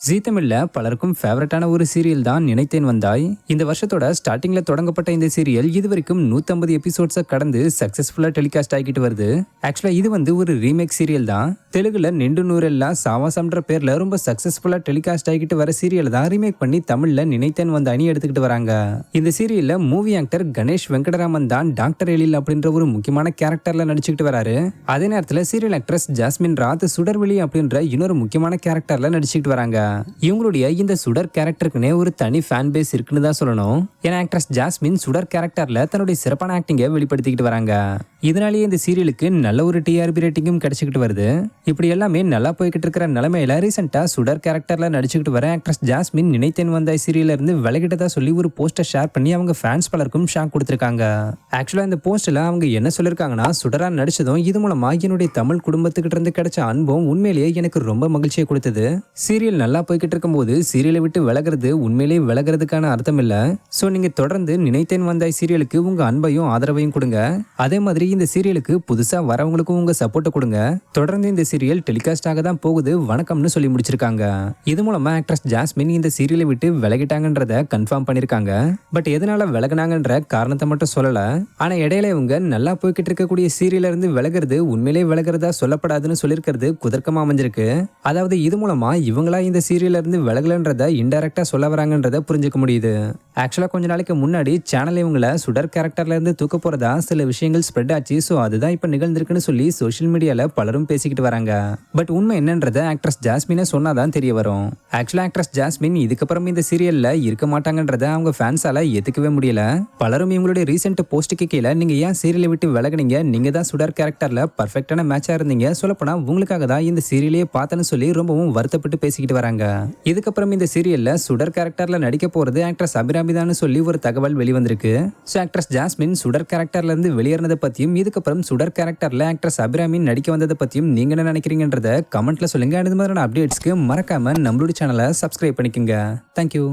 ஜீ தமிழ்ல பலருக்கும் ஃபேவரட்டான ஒரு சீரியல் தான் நினைத்தேன் வந்தாய். இந்த வருஷத்தோட ஸ்டார்டிங்ல தொடங்கப்பட்ட இந்த சீரியல் இதுவரைக்கும் 150 எபிசோட்ஸை கடந்து சக்சஸ்ஃபுல்லா டெலிகாஸ்ட் ஆகிட்டு வருது. ஆக்சுவலா இது ஒரு ரீமேக் சீரியல் தான். தெலுங்குல நின்று நூறெல்லாம் சாவாசம்ன்ற பேர்ல ரொம்ப சக்சஸ்ஃபுல்லா டெலிகாஸ்ட் ஆகிட்டு வர சீரியல் தான் ரீமேக் பண்ணி தமிழ்ல நினைத்தேன் வந்தாய்னு எடுத்துக்கிட்டு வராங்க. இந்த சீரியல்ல மூவி ஆக்டர் கணேஷ் வெங்கடராமன் தான் டாக்டர் எழில் அப்படின்ற ஒரு முக்கியமான கேரக்டர்ல நடிச்சுக்கிட்டு வராரு. அதே நேரத்துல சீரியல் ஆக்ட்ரஸ் ஜாஸ்மின் ராத் சுடர்வெளி அப்படின்ற இன்னொரு முக்கியமான கேரக்டர்ல நடிச்சுக்கிட்டு வராங்க. இவங்களுடைய இந்த சுடர் கேரக்டருக்குனே ஒரு தனி ஃபேன் பேஸ் இருக்குன்னு தான் சொல்லணும். ஏன்னா ஆக்ட்ரஸ் ஜாஸ்மின் சுடர் கேரக்டர்ல தன்னுடைய சிறப்பான ஆக்டிங்கை வெளிப்படுத்திக்கிட்டு வராங்க. இதனாலேயே இந்த சீரியலுக்கு நல்ல ஒரு டிஆர்பி ரேட்டிங்கும் கிடைச்சிக்கிட்டு வருது. இப்படி எல்லாமே நல்லா போய்கிட்டு இருக்கிற நிலைமையில ரீசெண்டா சுடர் கேரக்டர்ல நடிச்சுக்கிட்டு வர ஆக்ட்ரஸ் ஜாஸ்மின் நினைத்தேன் வந்தாய் சீரியல்ல இருந்து விலகிட்டதா சொல்லி ஒரு போஸ்டர் ஷேர் பண்ணி அவங்க ஃபேன்ஸ் பலருக்கும் ஷாக் கொடுத்திருக்காங்க. ஆக்சுவலா இந்த போஸ்ட்ல அவங்க என்ன சொல்லிருக்காங்கன்னா, சுடரா நடிச்சதும் இது மூலமா என்னுடைய தமிழ் குடும்பத்துக்கிட்ட இருந்து கிடைச்ச அன்பும் உண்மையிலேயே எனக்கு ரொம்ப மகிழ்ச்சியை கொடுத்தது. சீரியல் நல்லா போய்கிட்டு இருக்கும்போது சீரியலை விட்டு விலகிறது உண்மையிலேயே விலகிறதுக்கான அர்த்தம் இல்ல. சோ நீங்க தொடர்ந்து நினைத்தேன் வந்தாய் சீரியலுக்கு உங்க அன்பையும் ஆதரவையும் கொடுங்க. அதே மாதிரி இந்த சீரியலுக்கு புதுசா வரவங்களுக்கும் உங்க சப்போர்ட்டை கொடுங்க. தொடர்ந்து இந்த சீரியல் டெலிகாஸ்ட் ஆக தான் போகுது, வணக்கம்னு சொல்லி முடிச்சிருக்காங்க. இது மூலமா ஆக்ட்ரஸ் ஜாஸ்மின் இந்த சீரியலை விட்டு விலகிட்டாங்கன்றத கன்ஃபார்ம் பண்ணிருக்காங்க. பட் எதனால விலகினாங்கன்ற காரணத்தை மட்டும் சொல்லல. ஆனா இடையில இவங்க நல்லா போய்கிட்டு இருக்கக்கூடிய சீரியல்ல இருந்து விலகிறது உண்மையிலேயே விலகிறதா சொல்லப்படாதுன்னு சொல்லிருக்கிறது குதர்க்கமா அமைஞ்சிருக்கு. அதாவது இது மூலமா இவங்களா இந்த சீரியல்ல இருந்து விலகலன்றத இன்டைரக்டா சொல்ல வராங்கன்றத புரிஞ்சுக்க முடியுது. ஆக்சுவலா கொஞ்ச நாளைக்கு முன்னாடி சேனல் இவங்கள சுடர் கேரக்டர்ல இருந்து தூக்க போறதா சில விஷயங்கள் ஸ்ப்ரெட் ஆச்சு. சோ அதுதான் இப்ப நிகழ்ந்திருக்குன்னு சொல்லி சோஷியல் மீடியால பலரும் பேசிக்கிட்டு வராங்க. பட் உண்மை என்னன்றத ஆக்ட்ரஸ் ஜாஸ்மினை சொன்னாதான் தெரிய வரும். ஆக்சுவலா ஆக்ட்ரஸ் ஜாஸ்மின் இதுக்கப்புறம் இந்த சீரியல்ல இருக்க மாட்டாங்கன்றத அவங்க ஃபேன்ஸால ஏத்துக்கவே முடியல. பலரும் இவங்களுடைய ரீசெண்ட் போஸ்டுக்கு கீழே நீங்க ஏன் சீரியலை விட்டு விலகுனீங்க, நீங்க தான் சுடர் கேரக்டர்ல பர்ஃபெக்டான மேட்சா இருந்தீங்க, சொல்லப்போனா உங்களுக்காக தான் இந்த சீரியலையே பார்த்தேன்னு சொல்லி ரொம்பவும் வருத்தப்பட்டு பேசிக்கிட்டு வராங்க. இதுக்கப்புறம் இந்த சீரியல்ல சுடர் கேரக்டர்ல நடிக்க போறது ஆக்ட்ரஸ் அபிராமிதான்னு சொல்லி ஒரு தகவல் வெளிவந்திருக்கு. சோ ஆக்ட்ரஸ் ஜாஸ்மின் சுடர் கேரக்டர்ல இருந்து வெளியேறினதை பத்தியும் இதுக்கப்புறம் சுடர் கேரக்டர்ல ஆக்ட்ரஸ் அபிராமி நடிக்க வந்ததை பத்தியும் நீங்க என்ன நினைக்கிறீங்கன்றத கமெண்ட்ல சொல்லுங்க. இந்த மாதிரியான அப்டேட்ஸ்க்கு மறக்காம நம்மளுடைய சேனலை சப்ஸ்கிரைப் பண்ணிக்கோங்க. தேங்க்யூ.